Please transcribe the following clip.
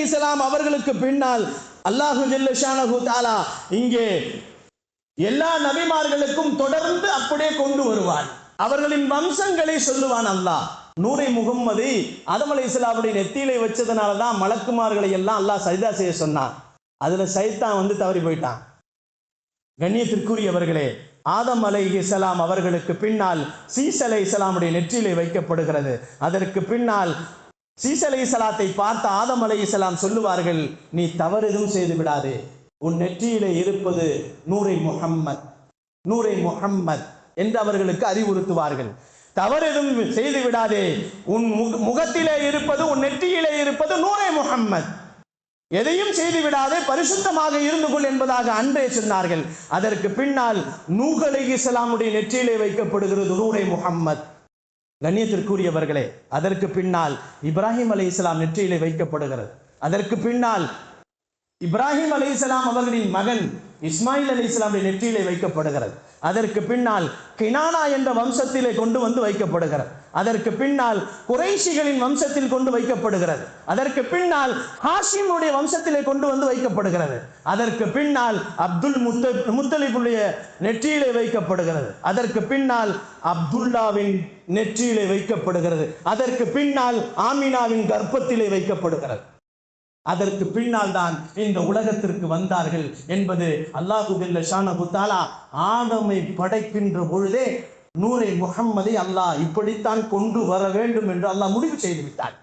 அலைஹிஸ்ஸலாம் அவர்களுக்கு பின்னால் அல்லாஹு ஜல்ல ஷானஹு தஆலா இங்கே எல்லா நபிமார்களுக்கும் தொடர்ந்து அப்படியே கொண்டு வருவான். அவர்களின் வம்சங்களை சொல்லுவான் அல்லாஹ். நூரை முகம்மது ஆதம் அலைஹிஸ்ஸலாமுடைய நெத்தியிலே வச்சதுனால தான் மலக்குமார்களை எல்லாம் அல்லாஹ் சஜ்தா செய்ய சொன்னான். அதுல சைத்தான் தவறி போயிட்டான். கண்ணியத்திற்குரியவர்களே, ஆதம் அலைஹிஸ்ஸலாம் அவர்களுக்கு பின்னால் சீஸ் அலைஹிஸ்ஸலாமுடைய நெற்றியிலே வைக்கப்படுகிறது. அதற்கு பின்னால் சீஸ் அலைஹிஸ்ஸலாத்தை பார்த்த ஆதம் அலைஹிஸ்ஸலாம் சொல்லுவார்கள், நீ தவறு எதுவும் செய்து விடாதே, உன் நெற்றியிலே இருப்பது நூரை முஹம்மத், நூரை முஹம்மத் என்று அவர்களுக்கு அறிவுறுத்துவார்கள். தவறு எதுவும் செய்து விடாதே, உன் முகத்திலே இருப்பது, உன் நெற்றியிலே இருப்பது நூரை முஹம்மத், எதையும் செய்து விடாதே, பரிசுத்தமாக இருந்து கொள் என்பதாக அன்றே சொன்னார்கள். அதற்கு பின்னால் நூஹ் அலைஹிஸ்ஸலாமுடைய நெற்றியிலே வைக்கப்படுகிறது நூரை முஹம்மத். கண்ணியத்திற்குரியவர்களே, அதற்கு பின்னால் இப்ராஹிம் அலைஹிஸ்ஸலாம் நெற்றியிலே வைக்கப்படுகிறது. அதற்கு பின்னால் இப்ராஹிம் அலைஹிஸ்ஸலாம் அவர்களின் மகன் இஸ்மாயில் அலைஹிஸ்ஸலாமுடைய நெற்றியிலே வைக்கப்படுகிறது. அதற்கு பின்னால் கினானா என்ற வம்சத்திலே கொண்டு வந்து வைக்கப்படுகிறது. அதற்கு பின்னால் குறைஷிகளின் வம்சத்தில் கொண்டு வைக்கப்படுகிறது. அதற்கு பின்னால் ஹாஷிமுடைய வம்சத்திலே கொண்டு வந்து வைக்கப்படுகிறது. அதற்கு பின்னால் அப்துல் முத்தலிபுடைய நெற்றியிலே வைக்கப்படுகிறது. அதற்கு பின்னால் அப்துல்லாவின் நெற்றியிலே வைக்கப்படுகிறது. அதற்கு பின்னால் ஆமினாவின் கர்ப்பத்திலே வைக்கப்படுகிறது. அதற்கு பின்னால் தான் இந்த உலகத்திற்கு வந்தார்கள் என்பது அல்லாஹு ஜல்ல ஷானஹு தஆலா ஆதமை படைக்கின்ற பொழுதே நூரை முஹம்மதை அல்லாஹ் இப்படித்தான் கொண்டு வர வேண்டும் என்று அல்லாஹ் முடிவு செய்து விட்டார்.